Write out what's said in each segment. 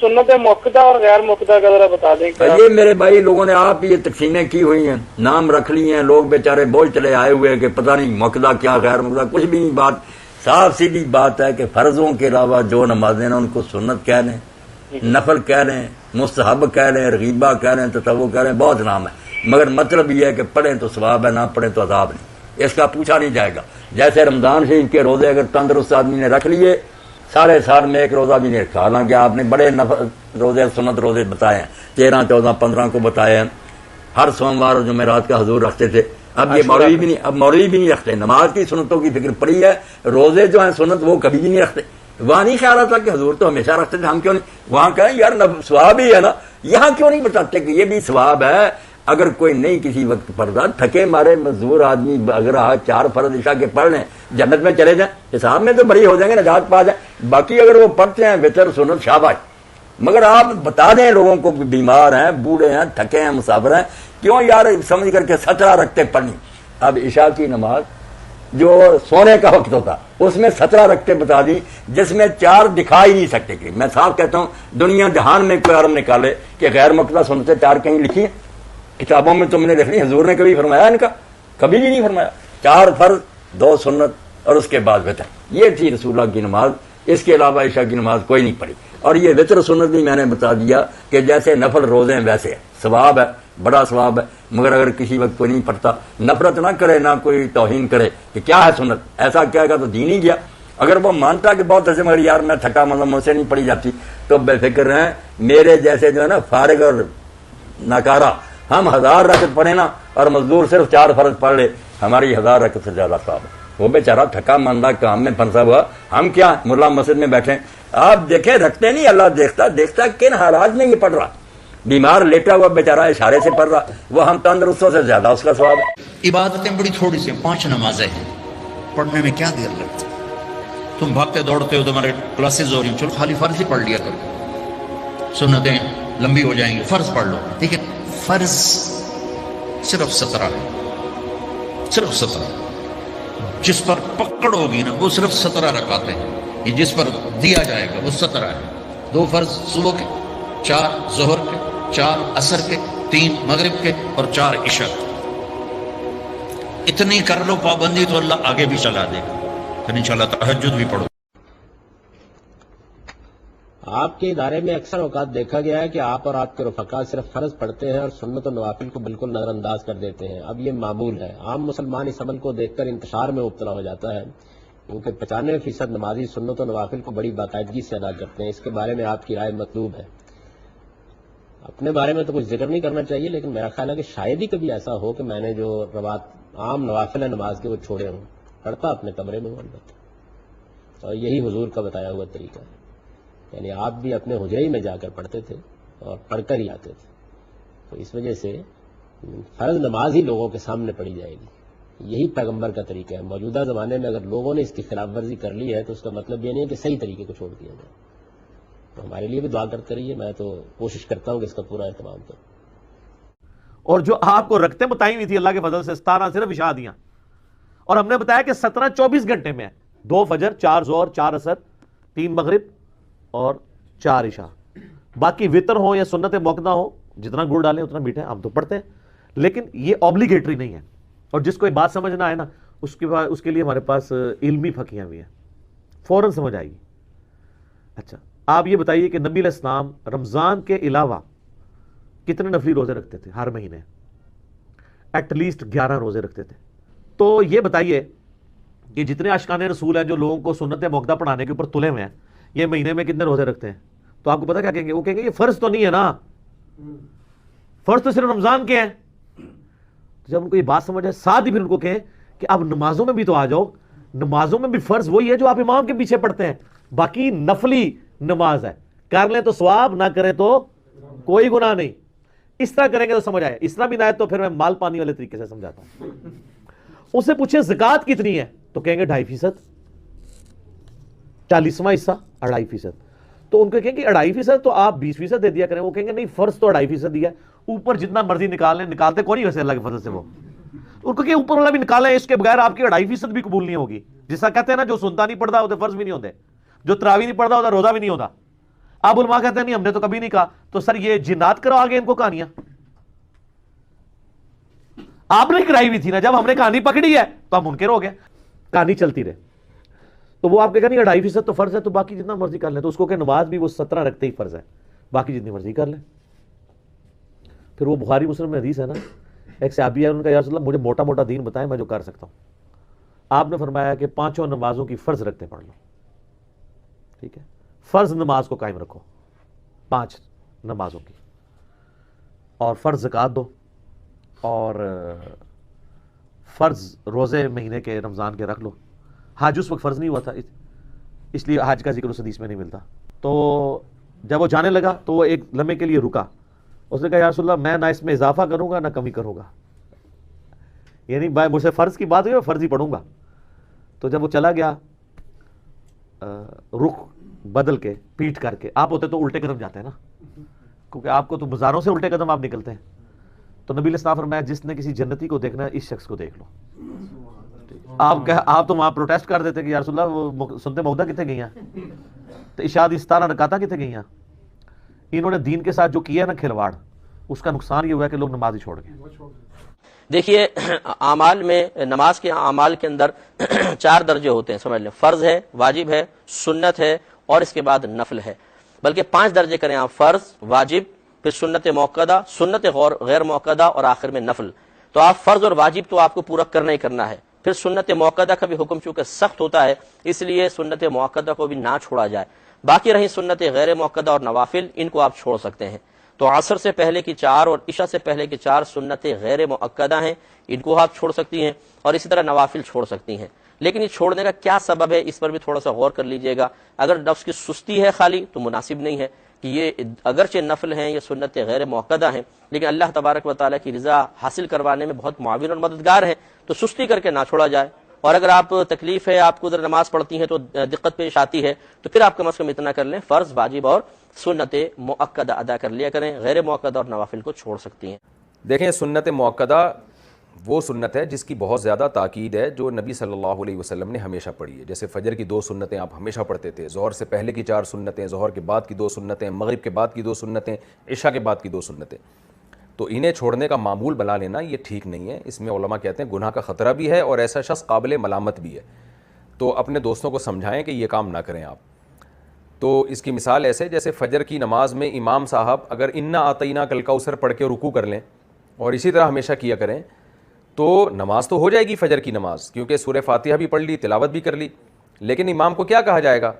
سنت موقدہ اور غیر موقدہ کا ذرا بتا دیں. یہ میرے بھائی لوگوں نے آپ یہ تقسیمیں کی ہوئی ہیں، نام رکھ لی ہیں، لوگ بیچارے بوجھ چلے آئے ہوئے کہ پتہ نہیں موقدہ کیا غیر موقدہ، کچھ بھی نہیں. بات صاف سیدھی بات ہے کہ فرضوں کے علاوہ جو نمازیں ہیں ان کو سنت کہہ لیں، نفل کہہ لیں، مستحب کہہ لیں، رغیبہ کہہ لیں، تطوع کہہ لیں، بہت نام ہے، مگر مطلب یہ ہے کہ پڑھیں تو ثواب ہے، نہ پڑھیں تو عذاب نہیں. اس کا پوچھا نہیں جائے گا. جیسے رمضان شریف کے روزے اگر تندرست آدمی نے رکھ لیے، سارے سال میں ایک روزہ بھی نہیں رکھا، حالانکہ آپ نے بڑے روزے سنت روزے بتائے ہیں، 13، 14، 15 کو بتائے ہیں، ہر سوموار اور جمعرات کا حضور رکھتے تھے. اب یہ مولوی بھی نہیں، اب مولوی بھی نہیں رکھتے. نماز کی سنتوں کی فکر پڑی ہے، روزے جو ہیں سنت وہ کبھی بھی نہیں رکھتے. وہاں نہیں خیال آتا کہ حضور تو ہمیشہ رکھتے تھے، ہم کیوں نہیں؟ وہاں کہیں یار ثواب ہی ہے نا، یہاں کیوں نہیں بتاتے کہ یہ بھی ثواب ہے. اگر کوئی نہیں کسی وقت پڑھتا، تھکے مارے مزدور آدمی اگر 4 فرض عشاء کے پڑھ لیں، جنت میں چلے جائیں، حساب میں تو بڑی ہو جائیں گے، نجات پا جائیں. باقی اگر وہ پڑھتے ہیں وتر سنت شاباش. مگر آپ بتا دیں لوگوں کو بیمار ہیں، بوڑھے ہیں، تھکے ہیں، مسافر ہیں، کیوں یار سمجھ کر کے 17 رکھتے پڑھنی. اب عشاء کی نماز جو سونے کا وقت ہوتا اس میں 17 رکھتے بتا دی، جس میں 4 دکھا ہی نہیں سکتے. کہ میں صاف کہتا ہوں دنیا جہان میں کوئی عالم نکالے کہ غیر مقتضی سنتیں 4 کہیں لکھی ہیں کتابوں میں؟ تم نے لکھ لی، حضور نے کبھی فرمایا ان کا؟ کبھی بھی نہیں فرمایا. 4 فرض، 2 سنت اور اس کے بعد وتر، یہ تھی رسول اللہ کی نماز. اس کے علاوہ عشاء کی نماز کوئی نہیں پڑھی. اور یہ وتر سنت بھی میں نے بتا دیا کہ جیسے نفل روزے ہیں ویسے ہے، ثواب ہے، بڑا ثواب ہے. مگر اگر کسی وقت کوئی نہیں پڑھتا، نفرت نہ کرے، نہ کوئی توہین کرے کہ کیا ہے سنت، ایسا کہے گا تو دین ہی گیا. اگر وہ مانتا کہ بہت ایسے مگر یار میں تھکا، مطلب مجھ سے نہیں پڑھی جاتی، تو بے فکر رہیں. میرے جیسے جو ہے نا فارغ اور ناکارہ، ہم 1000 رکعت پڑھے نا اور مزدور صرف 4 فرض پڑھ لے، ہماری 1000 رکعت سے زیادہ ثواب ہے. وہ بیچارہ تھکا ماندہ کام میں پھنسا ہوا، ہم کیا ملا مسجد میں بیٹھے. آپ دیکھیں رکھتے نہیں، اللہ دیکھتا کن حالات میں یہ پڑھ رہا. بیمار لیٹا ہوا بیچارہ اشارے سے پڑھ رہا، وہ ہم تندرستوں سے زیادہ اس کا ثواب ہے. عبادتیں بڑی تھوڑی سی، 5 نمازیں ہیں، پڑھنے میں کیا دیر لگتی. تم بھاگتے دوڑتے ہو، تمہارے کلاسز ہو رہی ہیں، چلو خالی فرض ہی پڑھ لیا کرو، سنتیں لمبی ہو جائیں گی، فرض پڑھ لو. ٹھیک ہے، فرض صرف 17 ہے، صرف 17. جس پر پکڑ ہوگی نا وہ صرف 17 رکعتیں ہیں. یہ جس پر دیا جائے گا وہ 17 ہے. 2 فرض صبح کے، 4 ظہر کے، 4 عصر کے، 3 مغرب کے اور 4 عشاء. اتنی کر لو پابندی تو اللہ آگے بھی چلا دے گا. پھر انشاءاللہ تہجد بھی پڑھو. آپ کے ادارے میں اکثر اوقات دیکھا گیا ہے کہ آپ اور آپ کے رفقا صرف فرض پڑھتے ہیں اور سنت و نوافل کو بالکل نظر انداز کر دیتے ہیں. اب یہ معمول ہے، عام مسلمان اس عمل کو دیکھ کر انتشار میں مبتلا ہو جاتا ہے، کیونکہ 95% نمازی سنت و نوافل کو بڑی باقاعدگی سے ادا کرتے ہیں. اس کے بارے میں آپ کی رائے مطلوب ہے. اپنے بارے میں تو کچھ ذکر نہیں کرنا چاہیے، لیکن میرا خیال ہے کہ شاید ہی کبھی ایسا ہو کہ میں نے جو عام نوافل ہے نماز کے وہ چھوڑے ہوں. پڑھتا اپنے کمرے میں ہوں، اور یہی حضور کا بتایا ہوا طریقہ ہے. یعنی آپ بھی اپنے حجرے ہی میں جا کر پڑھتے تھے اور پڑھ کر ہی آتے تھے. تو اس وجہ سے فرض نماز ہی لوگوں کے سامنے پڑھی جائے گی. یہی پیغمبر کا طریقہ ہے. موجودہ زمانے میں اگر لوگوں نے اس کی خلاف ورزی کر لی ہے تو اس کا مطلب یہ نہیں ہے کہ صحیح طریقے کو چھوڑ دیا جائے. تو ہمارے لیے بھی دعا کرتے رہیے. میں تو کوشش کرتا ہوں کہ اس کا پورا اہتمام کروں. اور جو آپ کو رکھتے بتائی ہوئی تھی اللہ کے فضل سے 17 صرف عشاء دیاں، اور ہم نے بتایا کہ 17 24 گھنٹے میں ہے. 2 فجر، 4 ظہر، 4 عصر، 3 مغرب اور 4 عشاء. باقی وطر ہو یا سنت موقدہ ہو، جتنا گڑ ڈالیں اتنا میٹھا ہے، ہم تو پڑھتے ہیں، لیکن یہ اوبلیگیٹری نہیں ہے. اور جس کو یہ بات سمجھنا ہے نا، اس کے لیے ہمارے پاس علمی فقیاں بھی ہیں، فوراً سمجھ آئے گی. اچھا آپ یہ بتائیے کہ نبی علیہ السلام رمضان کے علاوہ کتنے نفلی روزے رکھتے تھے ہر مہینے؟ ایٹ لیسٹ 11 روزے رکھتے تھے. تو یہ بتائیے کہ جتنے عاشقان رسول ہیں جو لوگوں کو سنت موقدہ پڑھانے کے اوپر تلے ہوئے ہیں، یہ مہینے میں کتنے روزے رکھتے ہیں؟ تو آپ کو پتا کیا کہیں گے؟ وہ کہیں گے یہ فرض تو نہیں ہے نا، فرض تو صرف رمضان کے ہیں. جب ان کو یہ بات سمجھ آئے، ساتھ ہی پھر ان کو کہیں کہ اب نمازوں میں بھی تو آ جاؤ. نمازوں میں بھی فرض وہی ہے جو آپ امام کے پیچھے پڑھتے ہیں، باقی نفلی نماز ہے، کر لیں تو ثواب، نہ کریں تو کوئی گناہ نہیں. اس طرح کریں گے تو سمجھ آئے. اس طرح بھی نہ ہے تو پھر میں مال پانی والے طریقے سے سمجھاتا ہوں. اسے پوچھیں زکوٰۃ کتنی ہے تو کہیں گے 2.5%، 40واں حصہ 2.5%. تو ان کو کہیں گے 2.5% تو آپ 20% دے دیا کریں. وہ کہیں گے نہیں، فرض تو 2.5% دیا، اوپر جتنا مرضی نکال لیں. نکالتے کون نہیں ویسے اللہ کے فضل سے. وہ ان کو کہ اوپر والا بھی نکالیں، اس کے بغیر آپ کی 2.5% بھی قبول نہیں ہوگی. جس طرح کہتے ہیں نا جو سنتا نہیں پڑھتا ہوتے فرض بھی نہیں ہوتے، جو تراویح نہیں پڑھتا ہوتا روزہ بھی نہیں ہوتا. اب علماء کہتے ہیں نہیں ہم نے تو کبھی نہیں کہا. تو سر یہ جنات کروا گے ان کو کہانیاں؟ آپ نے کرائی ہوئی تھی نا. جب ہم نے کہانی پکڑی ہے تو ہم منکر ہو گئے. کہانی چلتی رہے تو وہ آپ کے کہا نہیں 2.5% تو فرض ہے تو باقی جتنا مرضی کر لیں. تو اس کو کہ نماز بھی وہ 17 رکھتے ہی فرض ہے, باقی جتنی مرضی کر لیں. پھر وہ بخاری مسلم میں حدیث ہے نا, ایک صحابی ہے, ان کا یا رسول اللہ مجھے موٹا موٹا دین بتائیں میں جو کر سکتا ہوں. آپ نے فرمایا کہ 5 نمازوں کی فرض رکھتے پڑھ لو. ٹھیک ہے, فرض نماز کو قائم رکھو 5 نمازوں کی, اور فرض زکوٰۃ دو, اور فرض روزے مہینے کے رمضان کے رکھ لو. حج اس وقت فرض نہیں ہوا تھا, اس لیے حج کا ذکر اس حدیث میں نہیں ملتا. تو جب وہ جانے لگا تو وہ ایک لمحے کے لیے رکا. اس نے کہا یا رسول اللہ میں نہ اس میں اضافہ کروں گا نہ کمی کروں گا, یعنی بھائی مجھ سے فرض کی بات ہوئی میں فرض ہی پڑھوں گا. تو جب وہ چلا گیا رخ بدل کے پیٹ کر کے, آپ ہوتے تو الٹے قدم جاتے ہیں نا, کیونکہ آپ کو تو بازاروں سے الٹے قدم آپ نکلتے ہیں. تو نبی علیہ السلام فرمایا جس نے کسی جنتی کو دیکھنا ہے اس شخص کو دیکھ لو. آپ تو وہاں پروٹیسٹ کر دیتے کہ یا رسول اللہ وہ سنتے مودا کتنے گئی ہیں, تو اشاد 17 رکعتیں کتنے گئی ہیں. انہوں نے دین کے ساتھ جو کیا ہے نا کھلواڑ, اس کا نقصان یہ ہوا ہے کہ لوگ نماز ہی چھوڑ گئے. دیکھیے اعمال میں, نماز کے اعمال کے اندر 4 درجے ہوتے ہیں, سمجھ لیں. فرض ہے, واجب ہے, سنت ہے, اور اس کے بعد نفل ہے. بلکہ 5 درجے کریں آپ, فرض, واجب, پھر سنت موقدہ, سنت غیر موقدہ, اور آخر میں نفل. تو آپ فرض اور واجب تو آپ کو پورا کرنا ہی کرنا ہے. پھر سنت موقدہ کا بھی حکم چونکہ سخت ہوتا ہے اس لیے سنت موقدہ کو بھی نہ چھوڑا جائے. باقی رہی سنت غیر موقدہ اور نوافل, ان کو آپ چھوڑ سکتے ہیں. تو عصر سے پہلے کی 4 اور عشاء سے پہلے کی 4 سنتیں غیر مؤکدہ ہیں, ان کو آپ چھوڑ سکتی ہیں, اور اسی طرح نوافل چھوڑ سکتی ہیں. لیکن یہ چھوڑنے کا کیا سبب ہے اس پر بھی تھوڑا سا غور کر لیجئے گا. اگر نفس کی سستی ہے خالی تو مناسب نہیں ہے کہ یہ اگرچہ نفل ہیں, یہ سنتیں غیر مؤکدہ ہیں, لیکن اللہ تبارک و تعالیٰ کی رضا حاصل کروانے میں بہت معاون اور مددگار ہیں, تو سستی کر کے نہ چھوڑا جائے. اور اگر آپ تکلیف ہے, آپ کو ادھر نماز پڑھتی ہیں تو دقت پیش آتی ہے, تو پھر آپ کم از کم اتنا کر لیں, فرض, واجب اور سنت مؤکدہ ادا کر لیا کریں, غیر مؤکدہ اور نوافل کو چھوڑ سکتی ہیں. دیکھیں سنت مؤکدہ وہ سنت ہے جس کی بہت زیادہ تاکید ہے, جو نبی صلی اللہ علیہ وسلم نے ہمیشہ پڑھی ہے. جیسے فجر کی 2 سنتیں آپ ہمیشہ پڑھتے تھے, ظہر سے پہلے کی 4 سنتیں, ظہر کے بعد کی 2 سنتیں, مغرب کے بعد کی 2 سنتیں, عشاء کے بعد کی 2 سنتیں. تو انہیں چھوڑنے کا معمول بنا لینا یہ ٹھیک نہیں ہے. اس میں علماء کہتے ہیں گناہ کا خطرہ بھی ہے اور ایسا شخص قابل ملامت بھی ہے. تو اپنے دوستوں کو سمجھائیں کہ یہ کام نہ کریں آپ. تو اس کی مثال ایسے جیسے فجر کی نماز میں امام صاحب اگر انا آتینا کل کوثر پڑھ کے رکوع کر لیں اور اسی طرح ہمیشہ کیا کریں تو نماز تو ہو جائے گی فجر کی نماز, کیونکہ سورہ فاتحہ بھی پڑھ لی, تلاوت بھی کر لی. لیکن امام کو کیا کہا جائے گا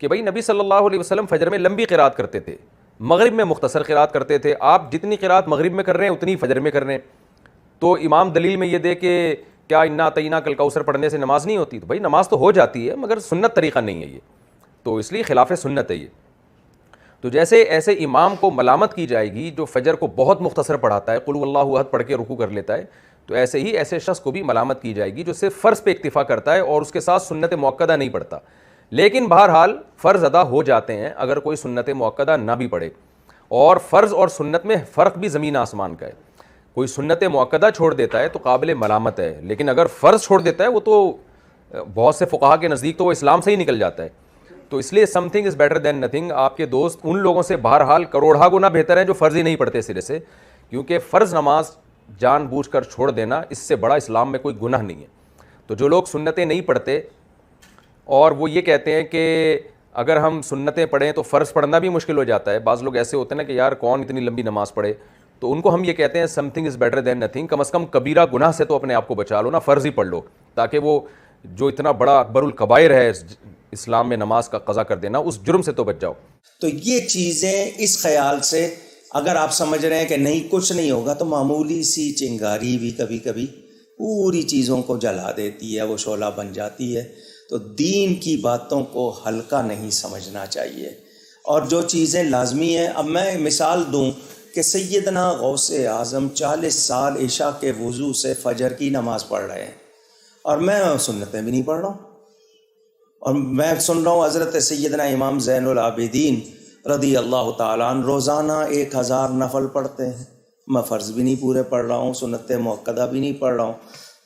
کہ بھائی نبی صلی اللہ علیہ وسلم فجر میں لمبی قرات کرتے تھے, مغرب میں مختصر قرات کرتے تھے, آپ جتنی قرات مغرب میں کر رہے ہیں اتنی فجر میں کر رہے ہیں. تو امام دلیل میں یہ دے کہ کیا انا آتینا کل کوثر پڑھنے سے نماز نہیں ہوتی, تو بھائی نماز تو ہو جاتی ہے مگر سنت طریقہ نہیں ہے یہ, تو اس لیے خلاف سنت ہے یہ. تو جیسے ایسے امام کو ملامت کی جائے گی جو فجر کو بہت مختصر پڑھاتا ہے, قل هو اللہ احد پڑھ کے رکوع کر لیتا ہے, تو ایسے ہی ایسے شخص کو بھی ملامت کی جائے گی جو صرف فرض پہ اکتفا کرتا ہے اور اس کے ساتھ سنت مؤکدہ نہیں پڑھتا. لیکن بہرحال فرض ادا ہو جاتے ہیں اگر کوئی سنت مؤکدہ نہ بھی پڑھے, اور فرض اور سنت میں فرق بھی زمین آسمان کا ہے. کوئی سنت مؤکدہ چھوڑ دیتا ہے تو قابل ملامت ہے, لیکن اگر فرض چھوڑ دیتا ہے وہ تو بہت سے فقہا کے نزدیک تو وہ اسلام سے ہی نکل جاتا ہے. تو اس لیے some thing is better than nothing. آپ کے دوست ان لوگوں سے بہرحال کروڑا گنا بہتر ہیں جو فرض ہی نہیں پڑھتے سرے سے, کیونکہ فرض نماز جان بوجھ کر چھوڑ دینا اس سے بڑا اسلام میں کوئی گناہ نہیں ہے. تو جو لوگ سنتیں نہیں پڑھتے اور وہ یہ کہتے ہیں کہ اگر ہم سنتیں پڑھیں تو فرض پڑھنا بھی مشکل ہو جاتا ہے. بعض لوگ ایسے ہوتے ہیں نا کہ یار کون اتنی لمبی نماز پڑھے, تو ان کو ہم یہ کہتے ہیں something is better than nothing. کم از کم کبیرہ گناہ سے تو اپنے آپ کو بچا لو نا, فرض ہی پڑھ لو, تاکہ وہ جو اتنا بڑا اکبر الکبائر ہے اسلام میں نماز کا قضا کر دینا, اس جرم سے تو بچ جاؤ. تو یہ چیزیں اس خیال سے اگر آپ سمجھ رہے ہیں کہ نہیں کچھ نہیں ہوگا, تو معمولی سی چنگاری بھی کبھی کبھی پوری چیزوں کو جلا دیتی ہے, وہ شعلہ بن جاتی ہے. تو دین کی باتوں کو ہلکا نہیں سمجھنا چاہیے, اور جو چیزیں لازمی ہیں. اب میں مثال دوں کہ سیدنا غوث اعظم 40 سال عشاء کے وضو سے فجر کی نماز پڑھ رہے ہیں, اور میں سنتیں بھی نہیں پڑھ رہا ہوں, اور میں سن رہا ہوں حضرت سیدنا امام زین العابدین رضی اللہ تعالیٰ عنہ روزانہ 1000 نفل پڑھتے ہیں. میں فرض بھی نہیں پورے پڑھ رہا ہوں, سنت مؤکدہ بھی نہیں پڑھ رہا ہوں.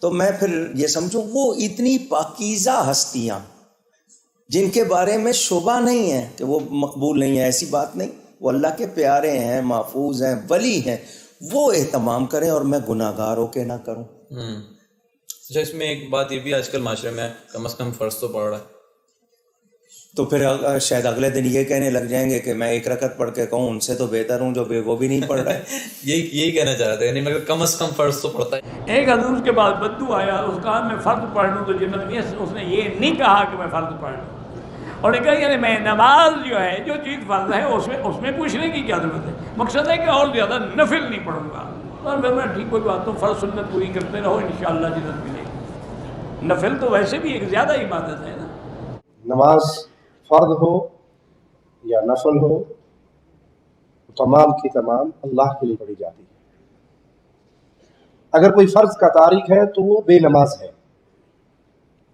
تو میں پھر یہ سمجھوں وہ اتنی پاکیزہ ہستیاں جن کے بارے میں شبہ نہیں ہے کہ وہ مقبول نہیں ہے، ایسی بات نہیں، وہ اللہ کے پیارے ہیں، محفوظ ہیں، ولی ہیں، وہ اہتمام کریں اور میں گناہ گار ہو کے نہ کروں۔ اچھا، اس میں ایک بات یہ بھی آج کل معاشرے میں کم از کم فرض تو پڑھ رہا ہے، تو پھر شاید اگلے دن یہ کہنے لگ جائیں گے کہ میں ایک رکعت پڑھ کے کہوں ان سے تو بہتر ہوں جو وہ بھی نہیں پڑھ رہا ہے۔ یہی کہنا چاہ رہا تھا، یعنی مگر کم از کم فرض تو پڑھتا ہے۔ ایک حضور کے بعد بدو آیا، اس کہا میں فرض پڑھ لوں تو جنت میں، اس نے یہ نہیں کہا کہ میں فرض پڑھ لوں، اور نے کہا یعنی میں نماز جو ہے، جو چیز فرض ہے اس میں پوچھنے کی کیا ضرورت ہے، مقصد ہے کہ اور زیادہ نفل نہیں پڑھوں گا۔ اور میں ٹھیک کوئی بات، تو فرض سنت پوری کرتے رہو، انشاءاللہ جنت ملے گی۔ نفل تو ویسے بھی ایک زیادہ عبادت ہے نا۔ نماز فرض ہو یا نفل ہو، تمام کی تمام اللہ کے لیے پڑھی جاتی ہے۔ اگر کوئی فرض کا تارک ہے تو وہ بے نماز ہے،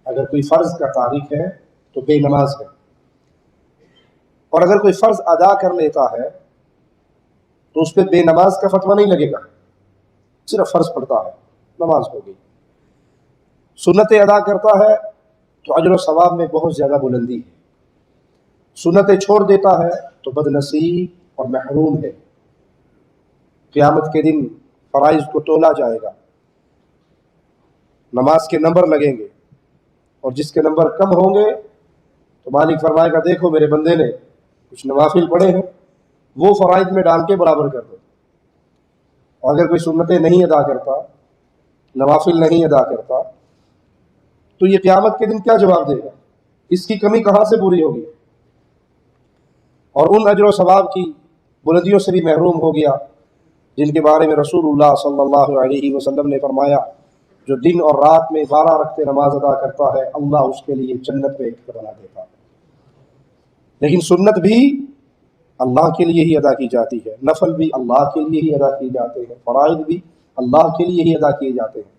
اگر کوئی فرض کا تارک ہے تو بے نماز ہے، اور اگر کوئی فرض ادا کر لیتا ہے تو اس پہ بے نماز کا فتویٰ نہیں لگے گا، صرف فرض پڑھتا ہے، نماز ہو گئی۔ سنتیں ادا کرتا ہے تو اجر و ثواب میں بہت زیادہ بلندی ہے، سنتیں چھوڑ دیتا ہے تو بد نصیب اور محروم ہے۔ قیامت کے دن فرائض کو تولا جائے گا، نماز کے نمبر لگیں گے، اور جس کے نمبر کم ہوں گے تو مالک فرمائے گا دیکھو میرے بندے نے کچھ نوافل پڑھے ہیں، وہ فرائض میں ڈال کے برابر کر دو۔ اور اگر کوئی سنتیں نہیں ادا کرتا، نوافل نہیں ادا کرتا، تو یہ قیامت کے دن کیا جواب دے گا؟ اس کی کمی کہاں سے پوری ہوگی؟ اور ان اجر و ثواب کی بلندیوں سے بھی محروم ہو گیا جن کے بارے میں رسول اللہ صلی اللہ علیہ وسلم نے فرمایا جو دن اور رات میں 12 رکعتیں نماز ادا کرتا ہے اللہ اس کے لیے جنت میں ایک بنا دیتا ہے۔ لیکن سنت بھی اللہ کے لیے ہی ادا کی جاتی ہے، نفل بھی اللہ کے لیے ہی ادا کیے جاتے ہیں، فرائض بھی اللہ کے لیے ہی ادا کیے جاتے ہیں۔